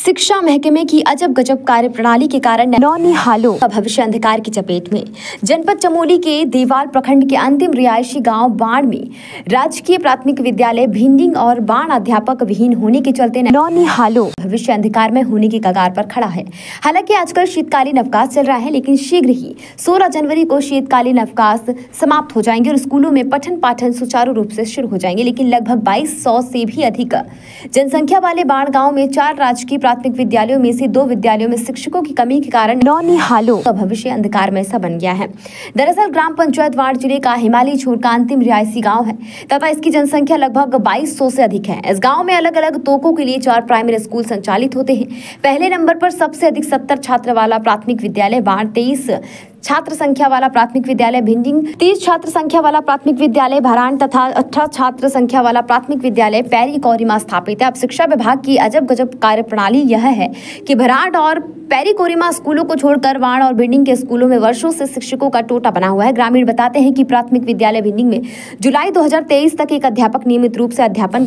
शिक्षा महकमे की अजब गजब कार्यप्रणाली के कारण नौनिहालों का भविष्य अंधकार की चपेट में। जनपद चमोली के देवाल प्रखंड के अंतिम रिहायशी गांव बाण में राजकीय प्राथमिक विद्यालय भिंडिंग और बाण अध्यापक विहीन होने के चलते नौनिहालों भविष्य अंधकार में होने की कगार पर खड़ा है। हालांकि आजकल शीतकालीन अवकाश चल रहा है, लेकिन शीघ्र ही 16 जनवरी को शीतकालीन अवकाश समाप्त हो जाएंगे और स्कूलों में पठन पाठन सुचारू रूप से शुरू हो जाएंगे। लेकिन लगभग 2200 से भी अधिक जनसंख्या वाले बाण गांव में 4 राजकीय प्राथमिक विद्यालयों में से 2 विद्यालयों में शिक्षकों की कमी के कारण नौनिहालों का भविष्य अंधकारमय सा बन गया है। दरअसल ग्राम पंचायत बाण जिले का हिमालय छोर का अंतिम रिहायशी गांव है तथा इसकी जनसंख्या लगभग 2200 से अधिक है। इस गांव में अलग अलग तोकों के लिए 4 प्राइमरी स्कूल संचालित होते हैं। पहले नंबर पर सबसे अधिक 70 छात्र वाला प्राथमिक विद्यालय बाण, 23 छात्र संख्या वाला प्राथमिक विद्यालय भिंडिंग, 30 छात्र संख्या वाला प्राथमिक विद्यालय भरान तथा 18 छात्र संख्या वाला प्राथमिक विद्यालय पैरी कोरिमा स्थापित है। अब शिक्षा विभाग की अजब गजब कार्यप्रणाली यह है कि भरान और पैरी कोरिमा स्कूलों को छोड़कर बाण और भिंडिंग के स्कूलों में वर्षों से शिक्षकों का टोटा बना हुआ है। ग्रामीण बताते हैं कि प्राथमिक विद्यालय भिंडिंग में जुलाई 2023 तक एक अध्यापक नियमित रूप से अध्यापन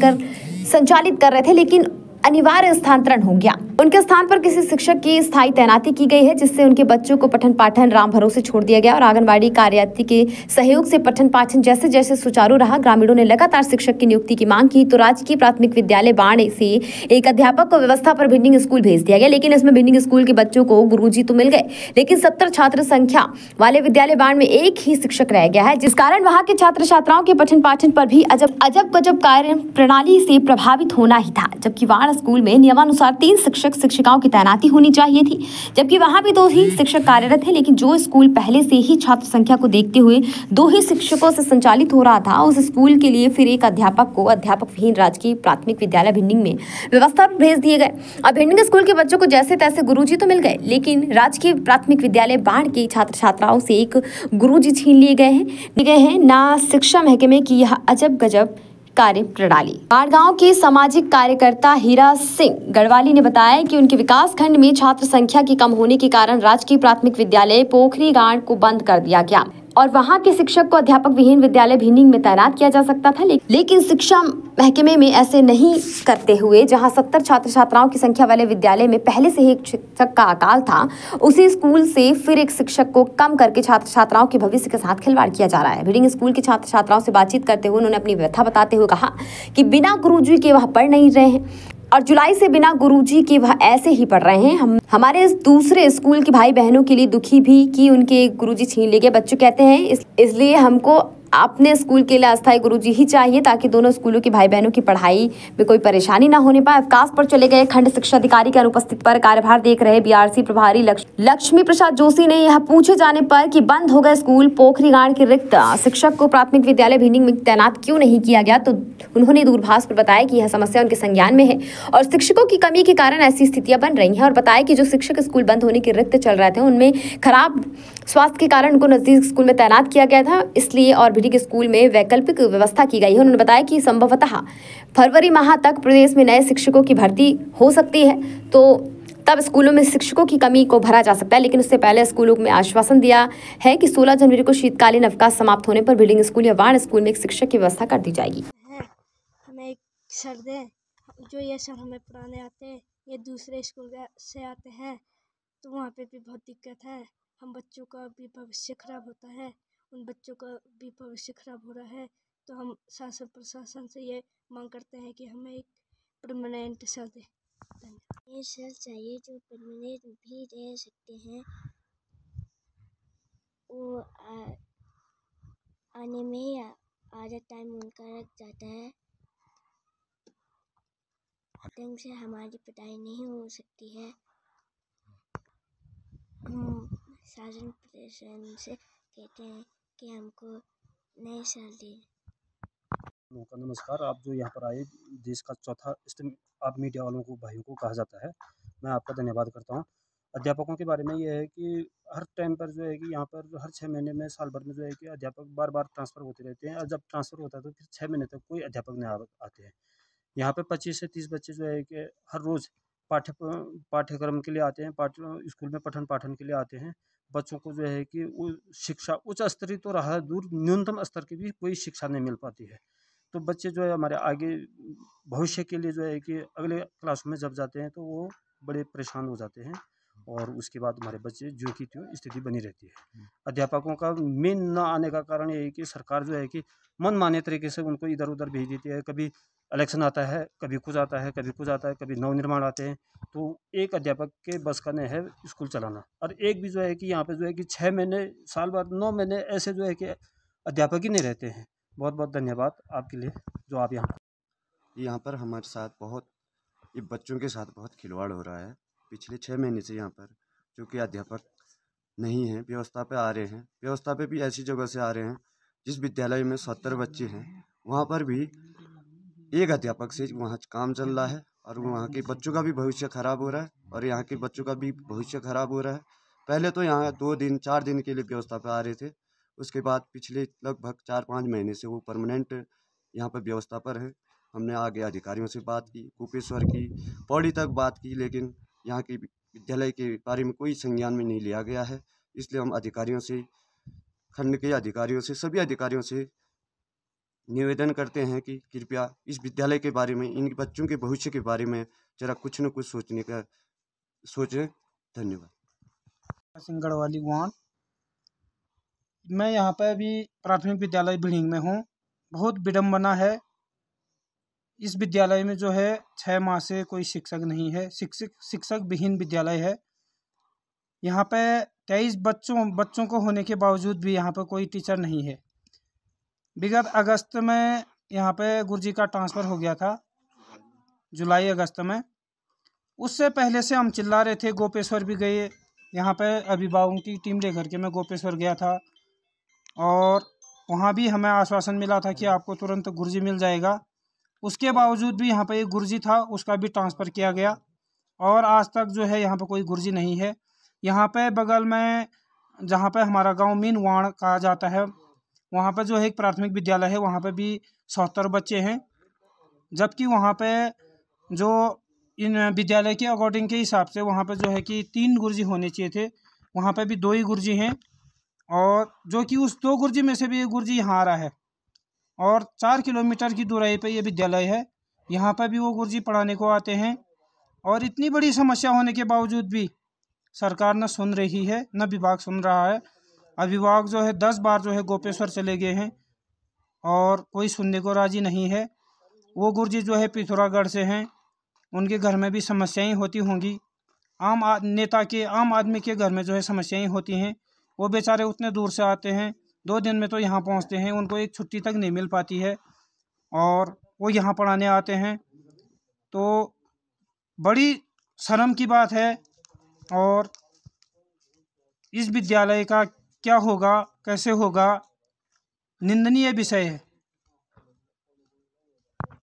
संचालित कर रहे थे, लेकिन अनिवार्य स्थानांतरण हो गया। उनके स्थान पर किसी शिक्षक की स्थायी तैनाती की गई है, जिससे उनके बच्चों को पठन पाठन राम भरोसे छोड़ दिया गया और आंगनबाड़ी कार्यकर्ता के सहयोग से पठन पाठन जैसे जैसे सुचारू रहा। ग्रामीणों ने लगातार शिक्षक की नियुक्ति की मांग की तो राजकीय प्राथमिक विद्यालय बाण से एक अध्यापक को व्यवस्था पर भिंडिंग स्कूल भेज दिया गया। लेकिन इसमें भिंडिंग स्कूल के बच्चों को गुरुजी तो मिल गए, लेकिन 70 छात्र संख्या वाले विद्यालय बाण में एक ही शिक्षक रह गया है, जिस कारण वहां के छात्र छात्राओं के पठन पाठन पर भी अजब गजब कार्य प्रणाली से प्रभावित होना ही था। जबकि बाण स्कूल में नियमानुसार 3 शिक्षक शिक्षिकाओं की तैनाती होनी चाहिए थी, जबकि वहां भी 2 ही शिक्षक कार्यरत हैं। लेकिन जो स्कूल पहले से ही छात्र संख्या को देखते हुए 2 ही शिक्षकों से संचालित हो रहा था, उस स्कूल के लिए फिर एक अध्यापक को अध्यापक विहीन राजकीय प्राथमिक विद्यालय भिंडिंग में व्यवस्था पर भेज दिए गए। अब भिंडिंग स्कूल के बच्चों को जैसे तैसे गुरुजी तो मिल गए, लेकिन राजकीय प्राथमिक विद्यालय बाण के छात्र छात्राओं से एक गुरुजी छीन लिए गए हैं। ना शिक्षा महकमे की यह अजब गजब कार्य प्रणाली। बाण गांव के सामाजिक कार्यकर्ता हीरा सिंह गढ़वाली ने बताया कि उनके विकास खंड में छात्र संख्या की कम होने के कारण राजकीय प्राथमिक विद्यालय पोखरी गांव को बंद कर दिया गया और वहां के शिक्षक को अध्यापक विहीन विद्यालय भिंडिंग में तैनात किया जा सकता था। लेकिन शिक्षा महकमे में ऐसे नहीं करते हुए जहां 70 छात्र छात्राओं की संख्या वाले विद्यालय में पहले से ही एक शिक्षक का अकाल था, उसी स्कूल से फिर एक शिक्षक को कम करके छात्र छात्राओं के भविष्य के साथ खिलवाड़ किया जा रहा है। भिंडिंग स्कूल के छात्र छात्राओं से बातचीत करते हुए उन्होंने अपनी व्यथा बताते हुए कहा कि बिना गुरुजी के वह पढ़ नहीं रहे हैं और जुलाई से बिना गुरुजी के वह ऐसे ही पढ़ रहे हैं। हमारे इस दूसरे स्कूल के भाई बहनों के लिए दुखी भी कि उनके गुरुजी छीन लिए गए। बच्चों कहते हैं इसलिए हमको अपने स्कूल के लिए अस्थायी गुरुजी ही चाहिए, ताकि दोनों स्कूलों के भाई बहनों की पढ़ाई में कोई परेशानी ना होने पाए। अवकाश पर चले गए खंड शिक्षा अधिकारी के अनुपस्थित पर कार्यभार देख रहे बीआरसी प्रभारी लक्ष्मी प्रसाद जोशी ने यह पूछे जाने पर कि बंद हो गए स्कूल पोखरी गांव के रिक्त शिक्षक को प्राथमिक विद्यालय भिंडिंग में तैनात क्यों नहीं किया गया, तो उन्होंने दूरभाष पर बताया कि यह समस्या उनके संज्ञान में है और शिक्षकों की कमी के कारण ऐसी स्थितियां बन रही हैं। और बताया कि जो शिक्षक स्कूल बंद होने के रिक्त चल रहे थे, उनमें खराब स्वास्थ्य के कारण उनको नजदीक स्कूल में तैनात किया गया था, इसलिए और भिंडिंग स्कूल में वैकल्पिक व्यवस्था की गई है। उन्होंने बताया कि संभवतः फरवरी माह तक प्रदेश में नए शिक्षकों की भर्ती हो सकती है, तो तब स्कूलों में शिक्षकों की कमी को भरा जा सकता है। लेकिन उससे पहले स्कूलों में आश्वासन दिया है कि 16 जनवरी को शीतकालीन अवकाश समाप्त होने पर भिंडिंग स्कूल या बाण स्कूल में एक शिक्षक की व्यवस्था कर दी जाएगी। हमें एक सर दें, जो ये सर हमें पढ़ाने आते हैं, ये दूसरे स्कूल से आते हैं, तो वहाँ पे भी बहुत दिक्कत है। हम बच्चों का भी भविष्य खराब होता है, उन बच्चों का भी भविष्य खराब हो रहा है। तो हम शासन प्रशासन से ये मांग करते हैं कि हमें एक परमानेंट सर दें। ये सर चाहिए जो परमानेंट भी रह सकते हैं। वो आने में आधा टाइम उनका लग जाता है, ढंग से हमारी पढ़ाई नहीं हो सकती है। हम शासन प्रशासन से कहते हैं कि हमको नए साल दें। नमस्कार, आप जो यहाँ पर आए, देश का चौथा स्तंभ आप मीडिया वालों को भाइयों को कहा जाता है, मैं आपका धन्यवाद करता हूँ। अध्यापकों के बारे में ये है कि हर टाइम पर जो है कि यहाँ पर हर 6 महीने में साल भर में जो है कि अध्यापक बार बार ट्रांसफ़र होते रहते हैं और जब ट्रांसफ़र होता है तो फिर 6 महीने तक कोई अध्यापक नहीं आते हैं। यहाँ पे 25 से 30 बच्चे जो है कि हर रोज़ पाठ्यक्रम के लिए आते हैं, स्कूल में पठन पाठन के लिए आते हैं। बच्चों को जो है कि वो शिक्षा उच्च स्तरीय तो रहा दूर, न्यूनतम स्तर की भी कोई शिक्षा नहीं मिल पाती है। तो बच्चे जो है हमारे आगे भविष्य के लिए जो है कि अगले क्लास में जब जाते हैं तो वो बड़े परेशान हो जाते हैं और उसके बाद हमारे बच्चे जो की त्यों स्थिति बनी रहती है। अध्यापकों का मेन न आने का कारण ये है कि सरकार जो है कि मनमाने तरीके से उनको इधर उधर भेज देती है। कभी इलेक्शन आता है, कभी कुछ आता है, कभी कुछ आता है, कभी नवनिर्माण आते हैं। तो एक अध्यापक के बस का नहीं है स्कूल चलाना। और एक भी जो है कि यहाँ पे जो है कि 6 महीने, साल भर, 9 महीने ऐसे जो है कि अध्यापक ही नहीं रहते हैं। बहुत बहुत धन्यवाद आपके लिए जो आप यहाँ पर हमारे साथ बहुत, ये बच्चों के साथ बहुत खिलवाड़ हो रहा है। पिछले 6 महीने से यहाँ पर जो कि अध्यापक नहीं हैं, व्यवस्था पे आ रहे हैं। व्यवस्था पे भी ऐसी जगह से आ रहे हैं जिस विद्यालय में 70 बच्चे हैं, वहाँ पर भी एक अध्यापक से वहाँ काम चल रहा है और वहाँ के बच्चों का भी भविष्य खराब हो रहा है और यहाँ के बच्चों का भी भविष्य खराब हो रहा है। पहले तो यहाँ 2 दिन 4 दिन के लिए व्यवस्था पे आ रहे थे, उसके बाद पिछले लगभग 4-5 महीने से वो परमानेंट यहाँ पर व्यवस्था पर है। हमने आगे अधिकारियों से बात की, कुपेश्वर की, पौड़ी तक बात की, लेकिन यहाँ के विद्यालय के बारे में कोई संज्ञान में नहीं लिया गया है। इसलिए हम अधिकारियों से, खंड के अधिकारियों से, सभी अधिकारियों से निवेदन करते हैं कि कृपया इस विद्यालय के बारे में, इन बच्चों के भविष्य के बारे में जरा कुछ न कुछ सोचें। धन्यवाद। सिंगड़वाली वार्ड, मैं यहाँ पर अभी प्राथमिक विद्यालय भिड़िंग में हूँ। बहुत विडम्बना है, इस विद्यालय में जो है 6 माह से कोई शिक्षक नहीं है। शिक्षक विहीन विद्यालय है। यहाँ पे 23 बच्चों को होने के बावजूद भी यहाँ पर कोई टीचर नहीं है। विगत अगस्त में यहाँ पे गुरुजी का ट्रांसफ़र हो गया था, जुलाई अगस्त में। उससे पहले से हम चिल्ला रहे थे, गोपेश्वर भी गए, यहाँ पे अभिभावकों की टीम लेकर के मैं गोपेश्वर गया था और वहाँ भी हमें आश्वासन मिला था कि आपको तुरंत गुरुजी मिल जाएगा। उसके बावजूद भी यहाँ पर एक गुरुजी था, उसका भी ट्रांसफ़र किया गया और आज तक जो है यहाँ पर कोई गुरुजी नहीं है। यहाँ पे बगल में जहाँ पे हमारा गांव मीन वाण कहा जाता है, वहाँ पे जो है एक प्राथमिक विद्यालय है, वहाँ पे भी 70 बच्चे हैं। जबकि वहाँ पे जो इन विद्यालय के अकॉर्डिंग के हिसाब से वहाँ पे जो है कि 3 गुरुजी होने चाहिए थे, वहाँ पे भी 2 ही गुरुजी हैं और जो कि उस 2 गुरुजी में से भी एक गुरुजी यहाँ आ रहा है और 4 किलोमीटर की दूरी पे ये विद्यालय है। यहाँ पर भी वो गुरुजी पढ़ाने को आते हैं और इतनी बड़ी समस्या होने के बावजूद भी सरकार न सुन रही है, न विभाग सुन रहा है। अभिभावक जो है 10 बार जो है गोपेश्वर चले गए हैं और कोई सुनने को राजी नहीं है। वो गुरुजी जो है पिथौरागढ़ से हैं, उनके घर में भी समस्याएं होती होंगी। आम आदमी के घर में जो है समस्याएं होती हैं। वो बेचारे उतने दूर से आते हैं, 2 दिन में तो यहाँ पहुँचते हैं, उनको एक छुट्टी तक नहीं मिल पाती है और वो यहाँ पढ़ाने आते हैं। तो बड़ी शर्म की बात है और इस विद्यालय का क्या होगा, कैसे होगा, निंदनीय विषय है।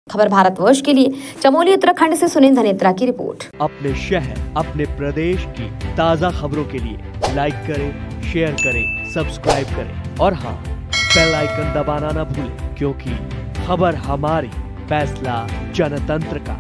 खबर भारतवर्ष के लिए चमोली उत्तराखंड से सुनील धनेत्रा की रिपोर्ट। अपने शहर, अपने प्रदेश की ताज़ा खबरों के लिए लाइक करें, शेयर करें, सब्सक्राइब करें और हाँ, बेल आइकन दबाना ना भूलें, क्योंकि खबर हमारी, फैसला जनतंत्र का।